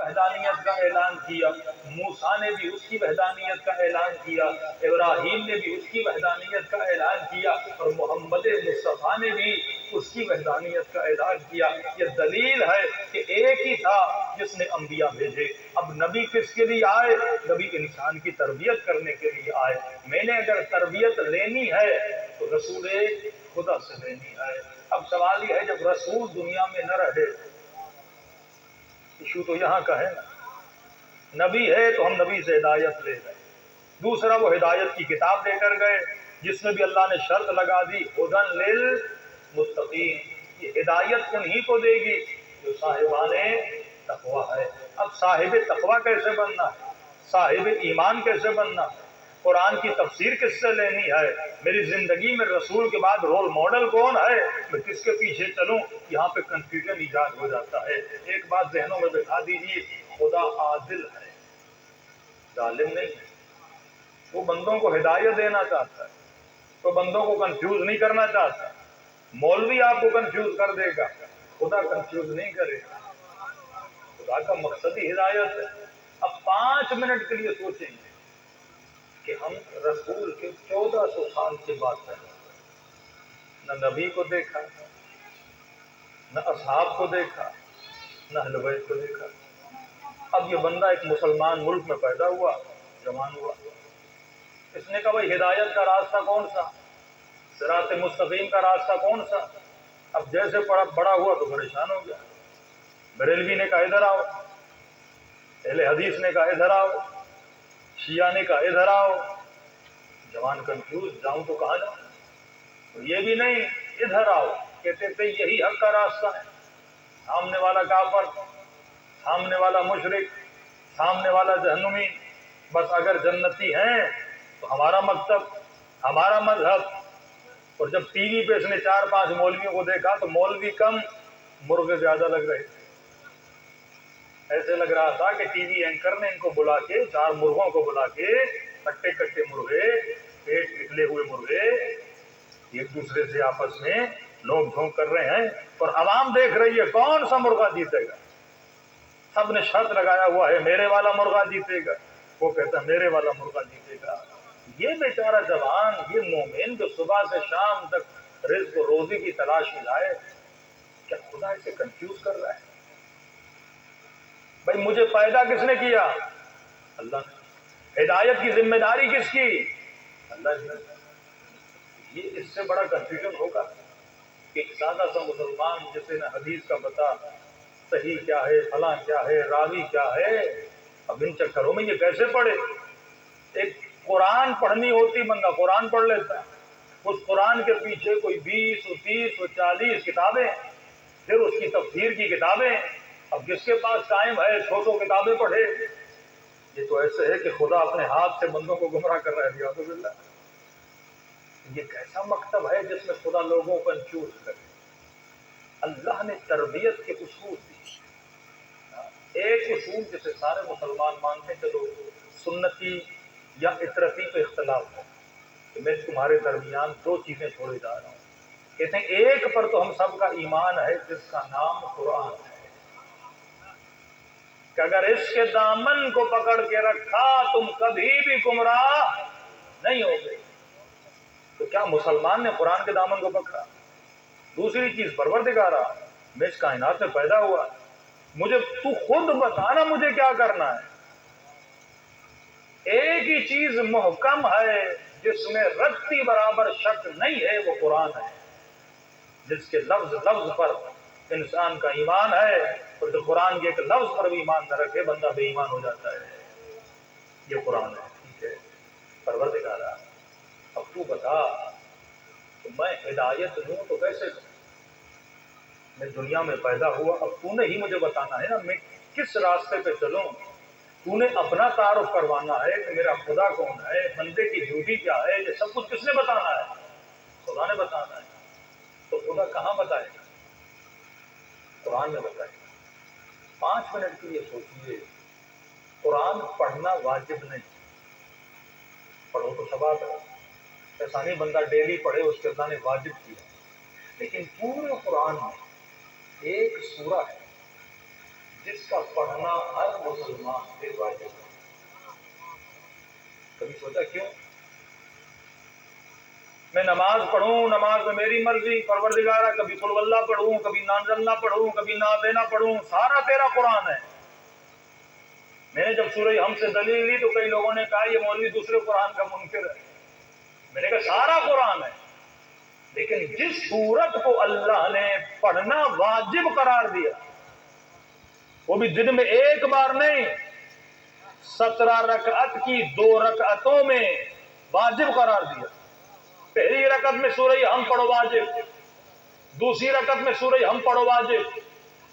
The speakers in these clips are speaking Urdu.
وحدانیت کا اعلان کیا، موسیٰ نے بھی اس کی وحدانیت کا اعلان کیا، ابراہیم نے بھی اس کی وحدانیت کا اعلان کیا، اور محمد مصطفیٰ نے بھی اس کی وحدانیت کا اعلان کیا۔ یہ دلیل ہے کہ ایک ہی تھا جس نے انبیاء بھیجے۔ اب نبی کس کے لیے آئے؟ نبی انسان کی تربیت کرنے کے لیے آئے۔ میں نے اگر تربیت لینی ہے تو رسول خدا سے لینی ہے۔ اب سوال یہ ہے جب رسول دنیا میں نہ رہے، ایشو تو یہاں کا ہے نا، نبی ہے تو ہم نبی سے ہدایت لے گئے۔ دوسرا وہ ہدایت کی کتاب دے کر گئے جس میں بھی اللہ نے شرط لگا دی ہدن للمتقین، یہ ہدایت انہی کو دے گی جو صاحبان تقویٰ ہے۔ اب صاحب تقویٰ کیسے بننا ہے؟ صاحب ایمان کیسے بننا ہے؟ قرآن کی تفسیر کس سے لینی ہے؟ میری زندگی میں رسول کے بعد رول ماڈل کون ہے؟ میں کس کے پیچھے چلوں؟ یہاں پہ کنفیوژن ایجاد ہو جاتا ہے۔ ایک بات ذہنوں میں بٹھا دیجیے، خدا عادل ہے، ظالم نہیں ہے۔ وہ بندوں کو ہدایت دینا چاہتا ہے، تو بندوں کو کنفیوز نہیں کرنا چاہتا۔ مولوی آپ کو کنفیوز کر دے گا، خدا کنفیوز نہیں کرے گا۔ خدا کا مقصد ہی ہدایت ہے۔ اب 5 منٹ کے لیے سوچیں گے کہ ہم رسول کے 1400 سال کے بعد پہلے نہ نبی کو دیکھا، نہ اصحاب کو دیکھا، نہ اہل بیت کو دیکھا۔ اب یہ بندہ ایک مسلمان ملک میں پیدا ہوا، جوان ہوا، اس نے کہا بھائی ہدایت کا راستہ کون سا، صراط مستقیم کا راستہ کون سا؟ اب جیسے بڑا ہوا تو پریشان ہو گیا۔ بریلوی نے کہا ادھر آؤ، اہل حدیث نے کہا ادھر آؤ، شیعہ نے کہا ادھر آؤ۔ جوان کنفیوز، جاؤں تو کہاں جاؤں؟ تو یہ بھی نہیں، ادھر آؤ، کہتے تھے یہی حق کا راستہ ہے۔ سامنے والا کافر، سامنے والا مشرک، سامنے والا جہنمی، بس اگر جنتی ہیں تو ہمارا مکتب، ہمارا مذہب۔ اور جب ٹی وی پہ اس نے 4-5 مولویوں کو دیکھا تو مولوی کم، مرغے زیادہ لگ رہے تھے۔ ایسے لگ رہا تھا کہ ٹی وی اینکر نے ان کو بلا کے، 4 مرغوں کو بلا کے، کٹے کٹے مرغے، پیٹ نکلے ہوئے مرغے، ایک دوسرے سے آپس میں نوک جھونک کر رہے ہیں، اور عوام دیکھ رہی ہے کون سا مرغہ جیتے گا۔ سب نے شرط لگایا ہوا ہے میرے والا مرغہ جیتے گا، وہ کہتا ہے میرے والا مرغہ جیتے گا۔ یہ بیچارہ جوان، یہ مومن جو صبح سے شام تک رزق و روزی کی تلاش میں جائے، کیا خدا اسے کنفیوز کر رہا ہے؟ بھائی مجھے پیدا کس نے کیا؟ اللہ نے۔ ہدایت کی ذمہ داری کس کی؟ اللہ نے۔ یہ اس سے بڑا کنفیوژن ہوگا کہ ایک سادہ سا مسلمان جسے نہ حدیث کا پتہ، صحیح کیا ہے، فلاں کیا ہے، راوی کیا ہے، اب ان چکروں میں یہ کیسے پڑھے؟ ایک قرآن پڑھنی ہوتی، بندہ قرآن پڑھ لیتا ہے، اس قرآن کے پیچھے کوئی 20 و 30 و 40 کتابیں، پھر اس کی تفسیر کی کتابیں۔ اب جس کے پاس ٹائم ہے چھوٹو کتابیں پڑھے۔ یہ تو ایسے ہے کہ خدا اپنے ہاتھ سے بندوں کو گمراہ کر رہا ہے، ریاض باللہ۔ یہ کیسا مکتب ہے جس میں خدا لوگوں کو کنفیوز کرے؟ اللہ نے تربیت کے اصول دی، ایک اصول جسے سارے مسلمان مانتے ہیں، چلو سنتی یا اطرتی پہ اختلاف ہے کہ میں تمہارے درمیان 2 چیزیں چھوڑے جا رہا ہوں۔ کہتے ہیں ایک پر تو ہم سب کا ایمان ہے جس کا نام قرآن ہے، کہ اگر اس کے دامن کو پکڑ کے رکھا تم کبھی بھی گمراہ نہیں ہوگے۔ تو کیا مسلمان نے قرآن کے دامن کو پکڑا؟ دوسری چیز پروردگارا، میں اس کائنات میں پیدا ہوا، مجھے تو خود بتانا مجھے کیا کرنا ہے۔ ایک ہی چیز محکم ہے جس میں رتی برابر شک نہیں ہے، وہ قرآن ہے، جس کے لفظ لفظ پر انسان کا ایمان ہے، اور جو قرآن کے ایک لفظ پر بھی ایمان نہ رکھے بندہ بے ایمان ہو جاتا ہے۔ یہ قرآن ہے، ٹھیک ہے۔ پروردگارا اب تو بتا تو میں ہدایت لوں تو کیسے کروں؟ میں دنیا میں پیدا ہوا، اب تو نے ہی مجھے بتانا ہے نا میں کس راستے پہ چلوں۔ تو نے اپنا تعارف کروانا ہے کہ میرا خدا کون ہے، بندے کی ڈیوٹی کیا ہے، یہ سب کچھ کس نے بتانا ہے؟ خدا نے بتانا ہے۔ تو خدا کہاں بتائے گا؟ قرآن میں بتائے گا۔ 5 منٹ کے لیے سوچیے، قرآن پڑھنا واجب نہیں، پڑھو تو ثواب ہے، ایسا نہیں بندہ ڈیلی پڑھے اس کے اللہ نے واجب کیا، لیکن پورے قرآن میں ایک سورہ ہے جس کا پڑھنا ہر مسلمان تھے واجب. کبھی سوچا کیوں؟ میں نماز پڑھوں، نماز میں میری مرضی، پروردگارہ کبھی قل واللہ پڑھوں، کبھی نازل نہ پڑھوں، کبھی نہ پڑھوں، سارا تیرا قرآن ہے. میں نے جب سورہ ہم سے دلیل لی تو کئی لوگوں نے کہا یہ مولوی دوسرے قرآن کا منکر ہے. میں نے کہا سارا قرآن ہے، لیکن جس سورت کو اللہ نے پڑھنا واجب قرار دیا، وہ بھی دن میں ایک بار نہیں، 17 رکعت کی 2 رکعتوں میں واجب قرار دیا. پہلی رکعت میں سورہ ہم پڑھو واجب، دوسری رکعت میں سورہ ہم پڑھو واجب.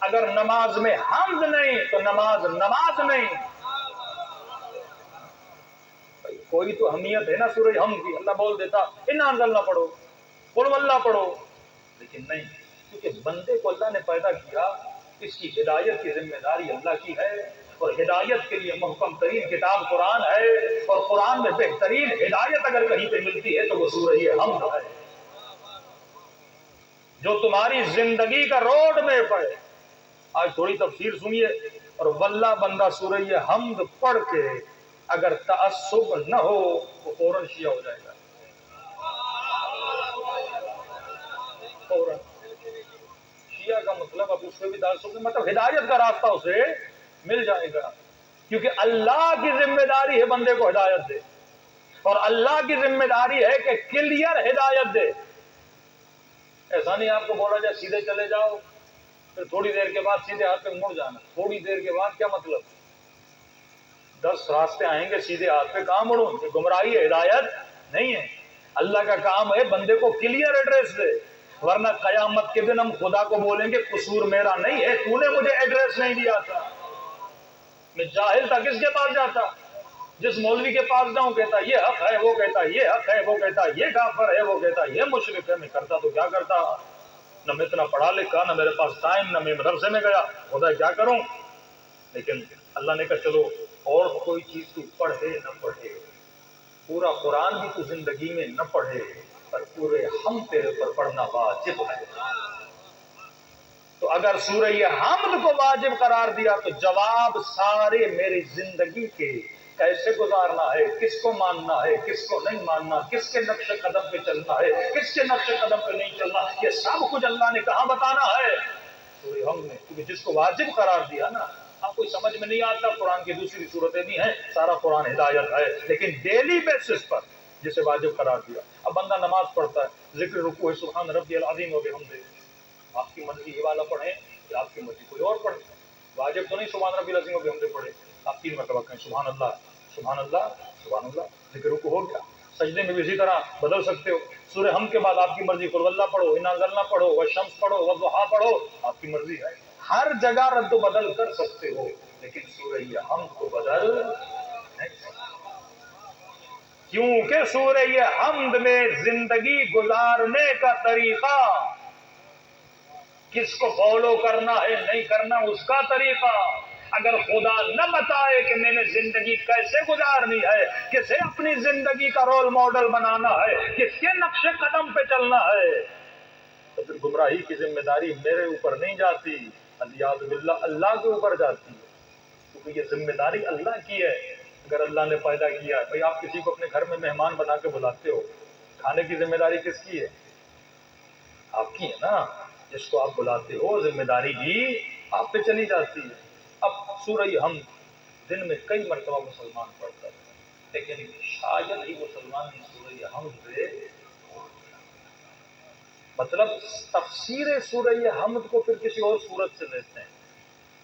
اگر نماز میں حمد نہیں تو نماز نہیں. کوئی تو اہمیت ہے نا سورہ ہم کی. اللہ بول دیتا انا انزلنا پڑھو، قل واللہ پڑھو، لیکن نہیں، کیونکہ بندے کو اللہ نے پیدا کیا، اس کی ہدایت کی ذمہ داری اللہ کی ہے، اور ہدایت کے لیے محکم ترین کتاب قرآن ہے، اور قرآن میں بہترین ہدایت اگر کہیں پہ ملتی ہے تو وہ سورہ حمد ہے، جو تمہاری زندگی کا روڈ میپ ہے. آج تھوڑی تفسیر سنیے، اور واللہ بندہ سورہ حمد پڑھ کے اگر تعصب نہ ہو تو فوراً شیعہ ہو جائے گا. فوراً شیعہ کا مطلب اب اس پہ بھی تعصب، مطلب ہدایت کا راستہ اسے مل جائے گا، کیونکہ اللہ کی ذمہ داری ہے بندے کو ہدایت دے، اور اللہ کی ذمہ داری ہے کہ کلیئر ہدایت دے. ایسا نہیں آپ کو بولا جائے سیدھے چلے جاؤ، پھر تھوڑی دیر کے بعد سیدھے ہاتھ پہ مڑ جانا. تھوڑی دیر کے بعد کیا مطلب؟ 10 راستے آئیں گے، سیدھے ہاتھ پہ کہاں مڑوں؟ یہ گمراہی ہے، ہدایت نہیں ہے. اللہ کا کام ہے بندے کو کلیئر ایڈریس دے، ورنہ قیامت کے دن ہم خدا کو بولیں گے قصور میرا نہیں ہے، تو نے مجھے ایڈریس نہیں دیا تھا. میں جاہل تھا، کس کے پاس جاتا؟ جس مولوی کے پاس جاؤں کہتا یہ حق ہے، وہ کہتا یہ حق ہے، وہ کہتا یہ کافر ہے، وہ کہتا یہ مشرک ہے. میں کرتا تو کیا کرتا؟ نہ میں اتنا پڑھا لکھا، نہ میرے پاس ٹائم، نہ میں مدرسے میں گیا، خدا کیا کروں. لیکن اللہ نے کہا چلو اور کوئی چیز تو پڑھے نہ پڑھے، پورا قرآن بھی تو زندگی میں نہ پڑھے، پر پورے ہم تیرے پر پڑھنا واجب ہے. تو اگر سورہ حمد کو واجب قرار دیا تو جواب سارے میری زندگی کے کیسے گزارنا ہے، کس کو ماننا ہے، کس کو نہیں ماننا، کس کے نقش قدم پہ چلنا ہے، کس کے نقش قدم پہ نہیں چلنا، یہ سب کچھ اللہ نے کہاں بتانا ہے؟ سورہ حمد میں. کیونکہ جس کو واجب قرار دیا نا، آپ کو سمجھ میں نہیں آتا، قرآن کی دوسری صورتیں بھی ہیں، سارا قرآن ہدایت ہے، لیکن ڈیلی بیسس پر جسے واجب قرار دیا. اب بندہ نماز پڑھتا ہے، ذکر رکوع ہے سبحان ربی العظیم و بحمدہ، آپ کی مرضی یہ والا پڑھیں یا آپ کی مرضی کوئی اور پڑھیں، واجب تو نہیں سبحان ربی العظیم و بحمدہ پڑھے. آپ 3 مرتبہ کہیں سبحان اللہ سبحان اللہ سبحان اللہ، ذکر رکوع ہو گیا. سجدے میں بھی اسی طرح بدل سکتے ہو. سورہ ہم کے بعد آپ کی مرضی قل واللہ پڑھو، انا انزلنا پڑھو، والشمس پڑھو، والضحیٰ پڑھو، آپ کی مرضی ہے. ہر جگہ رد و بدل کر سکتے ہو، لیکن سورہ حمد کو بدل نہیں سکتے، کیونکہ سورہ حمد میں زندگی گزارنے کا طریقہ، کس کو فالو کرنا ہے نہیں کرنا اس کا طریقہ، اگر خدا نہ بتائے کہ میں نے زندگی کیسے گزارنی ہے، کسے اپنی زندگی کا رول ماڈل بنانا ہے، کس کے نقش قدم پہ چلنا ہے، تو پھر گمراہی کی ذمہ داری میرے اوپر نہیں جاتی، علیاذ باللہ اللہ کے اوپر جاتی ہے. کیونکہ یہ ذمہ داری اللہ کی ہے. اگر اللہ نے پیدا کیا، بھئی آپ کسی کو اپنے گھر میں مہمان بنا کے بلاتے ہو، کھانے کی ذمہ داری کس کی ہے؟ آپ کی ہے نا. جس کو آپ بلاتے ہو ذمہ داری بھی آپ پہ چلی جاتی ہے. اب سورہ ہم دن میں کئی مرتبہ مسلمان پڑھتا ہے، لیکن شاید ہی مسلمان سورہ ہم سے، مطلب تفسیر سورہ حمد کو پھر کسی اور صورت سے لیتے ہیں.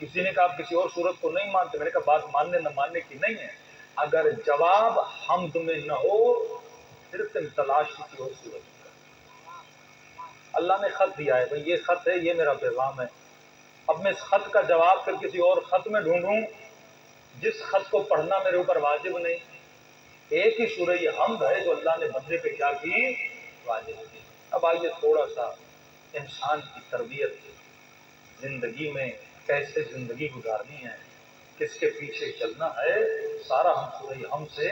کسی نے کہا آپ کسی اور صورت کو نہیں مانتے، میں نے کہا بات ماننے نہ ماننے کی نہیں ہے، اگر جواب حمد میں نہ ہو پھر تم تلاش کسی اور صورت میں. اللہ نے خط دیا ہے، بھئی یہ خط ہے، یہ میرا پیغام ہے. اب میں اس خط کا جواب پھر کسی اور خط میں ڈھونڈوں جس خط کو پڑھنا میرے اوپر واجب نہیں. ایک ہی سورہ حمد ہے جو اللہ نے بندے پہ کیا کی؟ واجب کی. اب آئیے تھوڑا سا انسان کی تربیت، زندگی میں کیسے زندگی گزارنی ہے، کس کے پیچھے چلنا ہے، سارا ہم سورہ حمد سے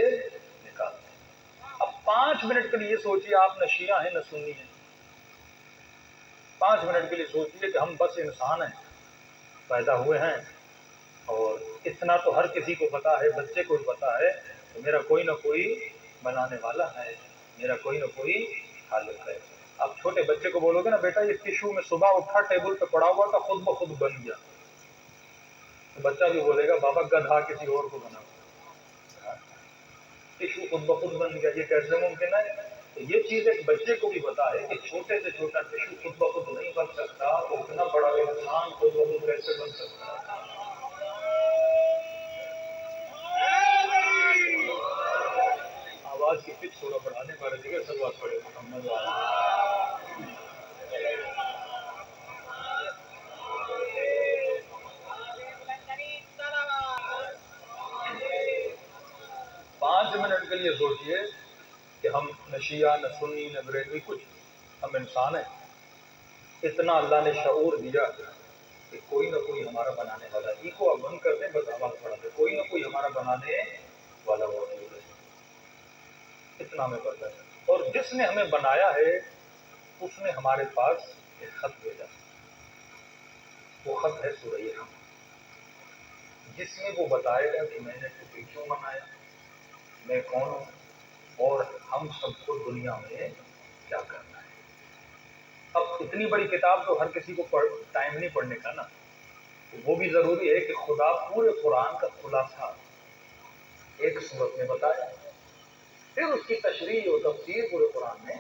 نکالتے ہیں. اب 5 منٹ کے لیے یہ سوچیے آپ نہ شیعہ ہیں نہ سنی ہیں، 5 منٹ کے لیے سوچیے کہ ہم بس انسان ہیں، پیدا ہوئے ہیں، اور اتنا تو ہر کسی کو پتا ہے، بچے کو بھی پتا ہے کہ میرا کوئی نہ کوئی بنانے والا ہے، میرا کوئی نہ کوئی خالق ہے۔ اب چھوٹے بچے کو بولو گے نا بیٹا یہ ٹشو میں صبح اٹھا ٹیبل پہ پڑا ہوا تھا خود بخود بن گیا، تو بچہ بھی بولے گا بابا گدھا کسی اور کو بنا ہوا، ٹشو خود بخود بن گیا، یہ کیسے ممکن ہے؟ تو یہ چیز ایک بچے کو بھی پتا ہے کہ چھوٹے سے چھوٹا ٹشو خود بخود نہیں بن سکتا، تو اتنا بڑا انسان خود بخود کیسے بن سکتا ہے؟ آواز کی پچ تھوڑا بڑھانے والے جگہ سب بات پڑے محمد والا۔ 5 منٹ کے لیے سوچئے کہ ہم نہ شیعہ نہ سنی نہ بریلوی کچھ، ہم انسان ہیں، اتنا اللہ نے شعور دیا کہ کوئی نہ کوئی ہمارا بنانے والا، کو اب بند کر دیں بس آواز پڑا دے، کوئی نہ کوئی ہمارا بنانے والا موجود ہے، اتنا ہمیں پتا ہے۔ اور جس نے ہمیں بنایا ہے اس نے ہمارے پاس ایک خط بھیجا، وہ خط ہے سورہ ہم، جس میں وہ بتائے گا کہ میں نے تجھے کیوں بنایا، میں کون ہوں، اور ہم سب کو دنیا میں کیا کرنا ہے۔ اب اتنی بڑی کتاب تو ہر کسی کو ٹائم نہیں پڑھنے کا نا، وہ بھی ضروری ہے کہ خدا پورے قرآن کا خلاصہ ایک صورت میں بتایا، پھر اس کی تشریح و تفسیر پورے قرآن میں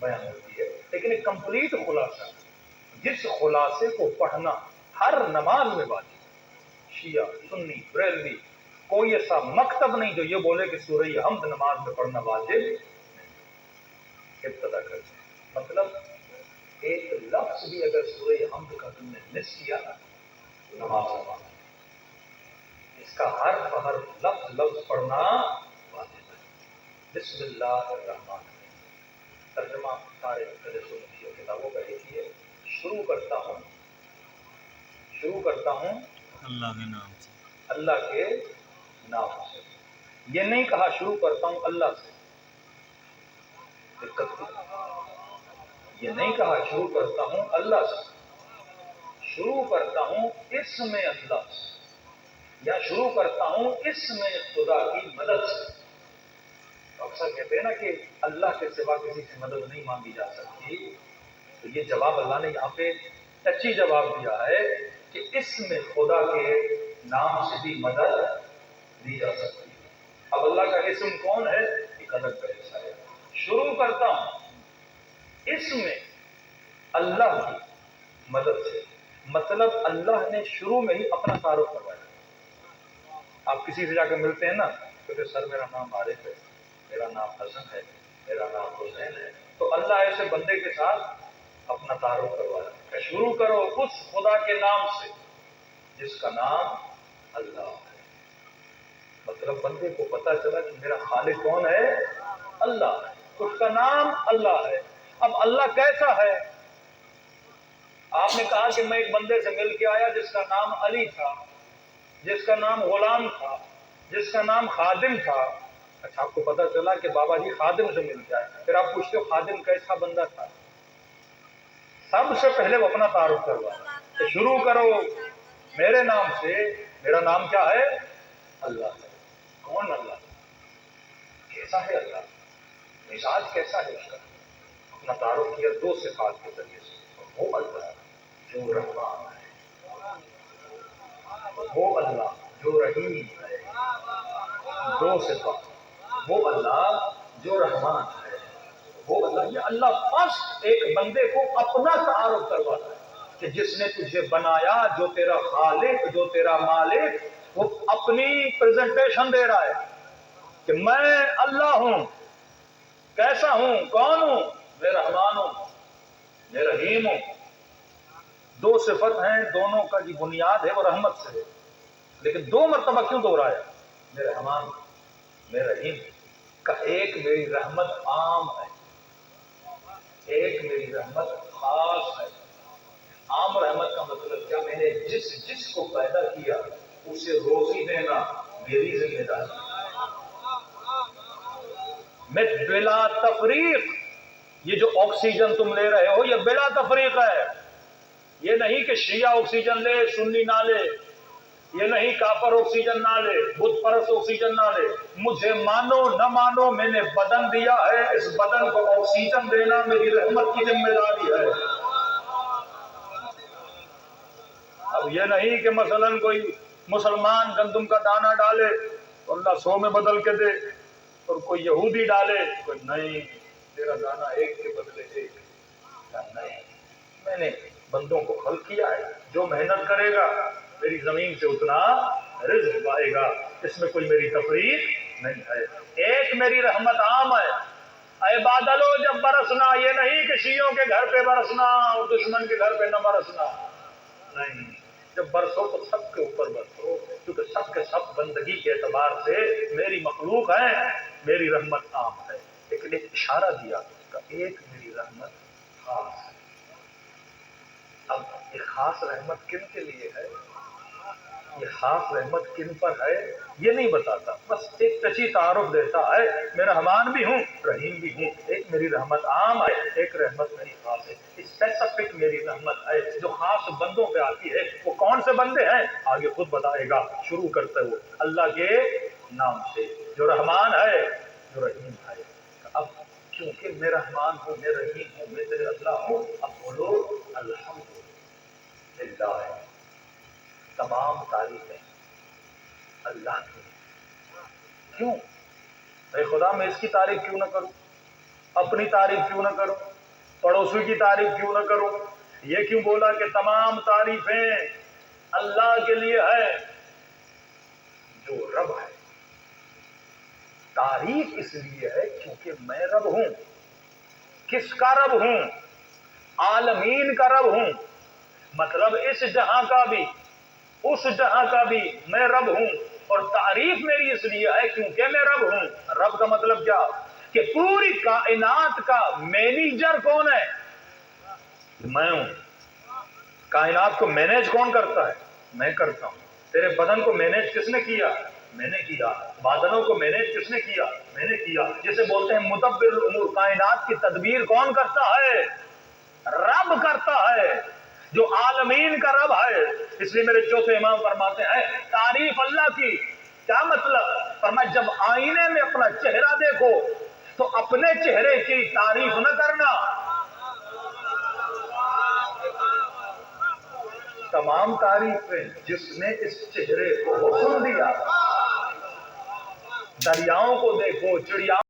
بیان ہوتی ہے، لیکن ایک کمپلیٹ خلاصہ، جس خلاصے کو پڑھنا ہر نماز میں واجب، شیعہ سنی بریلوی کوئی ایسا مکتب نہیں جو یہ بولے کہ سورہ حمد نماز میں پڑھنا واجب نہیں۔ ابتدا کرتے ہیں، مطلب ایک لفظ بھی اگر سورہ حمد کا تم نے مس کیا نا نماز، اس کا ہر لفظ پڑھنا واجب ہے۔ بسم اللہ الرحمن الرحیم، ترجمہ سارے سنی کتابوں کا ایک ہی ہے، شروع کرتا ہوں اللہ کے نام سے، اللہ کے نام سے، یہ نہیں کہا شروع کرتا ہوں اللہ سے، دقت کی، یہ نہیں کہا شروع کرتا ہوں اللہ سے، شروع کرتا ہوں اسم اللہ سے، یا شروع کرتا ہوں اسم خدا کی مدد سے۔ اکثر کہتے ہیں نا کہ اللہ کے سوا کسی سے مدد نہیں مانگی جا سکتی، تو یہ جواب اللہ نے یہاں پہ سچی جواب دیا ہے کہ اسم خدا کے نام سے بھی مدد دی جا سکتی ہے۔ اب اللہ کا اسم کون ہے ایک الگ بحث ہے۔ شروع کرتا ہوں اسم اللہ کی مدد سے، مطلب اللہ نے شروع میں ہی اپنا تعارف کروایا۔ آپ کسی سے جا کے ملتے ہیں نا کہتے سر میرا نام عارف ہے، میرا نام حسن ہے، میرا نام حسین ہے، تو اللہ ایسے بندے کے ساتھ اپنا تعارف کروایا کہ شروع کرو اس خدا کے نام سے جس کا نام اللہ ہے۔ مطلب بندے کو پتا چلا کہ میرا خالق کون ہے، اللہ ہے، اس کا نام اللہ ہے۔ اب اللہ کیسا ہے؟ آپ نے کہا کہ میں ایک بندے سے مل کے آیا جس کا نام علی تھا، جس کا نام غلام تھا، جس کا نام خادم تھا۔ اچھا آپ کو پتا چلا کہ بابا جی خادم سے مل کے آئے، پھر آپ پوچھتے ہو خادم کیسا بندہ تھا؟ سب سے پہلے وہ اپنا تعارف کروایا کہ شروع کرو میرے نام سے، میرا نام کیا ہے؟ اللہ ہے۔ کون اللہ؟ کیسا ہے اللہ؟ مزاج کیسا ہے اس کا؟ اپنا تعارف کیا 2 صفات کے ذریعے سے، وہ اللہ جو رحمان ہے، وہ اللہ جو رحیم ہے، 2 صفات، وہ اللہ جو رحمان ہے، وہ اللہ۔ یہ اللہ فرسٹ ایک بندے کو اپنا تعارف کرواتا ہے کہ جس نے تجھے بنایا، جو تیرا خالق، جو تیرا مالک، وہ اپنی پریزنٹیشن دے رہا ہے کہ میں اللہ ہوں، کیسا ہوں، کون ہوں، میں رحمان ہوں، میں رحیم ہوں۔ 2 صفت ہیں، دونوں کا جو بنیاد ہے وہ رحمت سے ہے، لیکن 2 مرتبہ کیوں دہرایا؟ میں رحمان ہوں، میں رحیم کا ایک میری رحمت عام ہے، ایک میری رحمت خاص ہے۔ عام رحمت کا مطلب کیا؟ میں نے جس کو پیدا کیا اسے روزی دینا میری ذمہ داری، میں بلا تفریق، یہ جو آکسیجن تم لے رہے ہو یہ بلا تفریق ہے، یہ نہیں کہ شیعہ آکسیجن لے سنی نہ لے، یہ نہیں کافر آکسیجن نہ لے، بت پرست آکسیجن نہ لے، مجھے مانو نہ مانو میں نے بدن دیا ہے، اس بدن کو آکسیجن دینا میری رحمت کی ذمہ داری ہے۔ اب یہ نہیں کہ مثلا کوئی مسلمان گندم کا دانہ ڈالے تو اللہ 100 میں بدل کے دے، اور کوئی یہودی ڈالے کوئی نہیں تیرا دانہ ایک کے بدلے ایک، نہیں، میں نے بندوں کو خلق کیا ہے، جو محنت کرے گا میری زمین سے اتنا رزق پائے گا، اس میں کوئی میری تفریق نہیں ہے۔ ایک میری رحمت عام ہے، اے بادلو جب برسنا، یہ نہیں کہ شیعوں کے گھر پہ برسنا اور دشمن کے گھر پہ نہ برسنا، نہیں، جب برسو تو سب کے اوپر برسو، کیونکہ سب کے سب بندگی کے اعتبار سے میری مخلوق ہے، میری رحمت عام ہے۔ لیکن ایک اشارہ دیا کہ ایک میری رحمت خاص ہے۔ اب یہ خاص رحمت کن کے لیے ہے، یہ خاص رحمت کن پر ہے یہ نہیں بتاتا، بس ایک کچی تعارف دیتا ہے، میں رحمان بھی ہوں رحیم بھی ہوں، ایک میری رحمت عام ہے، ایک رحمت میری خاص ہے، اسپیسیفک میری رحمت ہے جو خاص بندوں پہ آتی ہے۔ وہ کون سے بندے ہیں آگے خود بتائے گا، شروع کرتے ہوئے اللہ کے نام سے جو رحمان ہے جو رحیم ہے۔ اب کیونکہ میں رحمان ہوں میں رحیم ہوں میں تیرے اللہ ہوں، اب بولو الحمدللہ ہے، تمام تعریفیں اللہ کی۔ کیوں اے خدا میں اس کی تعریف کیوں نہ کروں، اپنی تعریف کیوں نہ کروں، پڑوسی کی تعریف کیوں نہ کروں؟ یہ کیوں بولا کہ تمام تعریفیں اللہ کے لیے ہے جو رب ہے؟ تعریف اس لیے ہے کیونکہ میں رب ہوں۔ کس کا رب ہوں؟ عالمین کا رب ہوں، مطلب اس جہاں کا بھی اس جہاں کا بھی میں رب ہوں، اور تعریف میری اس لیے ہے کیونکہ میں رب ہوں۔ رب کا مطلب کیا؟ کہ پوری کائنات کا مینیجر کون ہے؟ میں ہوں۔ کائنات کو مینیج کون کرتا ہے؟ میں کرتا ہوں۔ تیرے بدن کو مینیج کس نے کیا؟ میں نے کیا۔ بادلوں کو مینیج کس نے کیا؟ میں نے کیا۔ جسے بولتے ہیں مدبر الامور، کائنات کی تدبیر کون کرتا ہے؟ رب کرتا ہے، جو عالمین کا رب ہے۔ اس لیے میرے چوتھے امام فرماتے ہیں تعریف اللہ کی کیا مطلب؟ فرمایا جب آئینے میں اپنا چہرہ دیکھو تو اپنے چہرے کی تعریف نہ کرنا، تمام تعریفیں جس نے اس چہرے کو حسن دیا۔ دریاؤں کو دیکھو، چڑیاؤں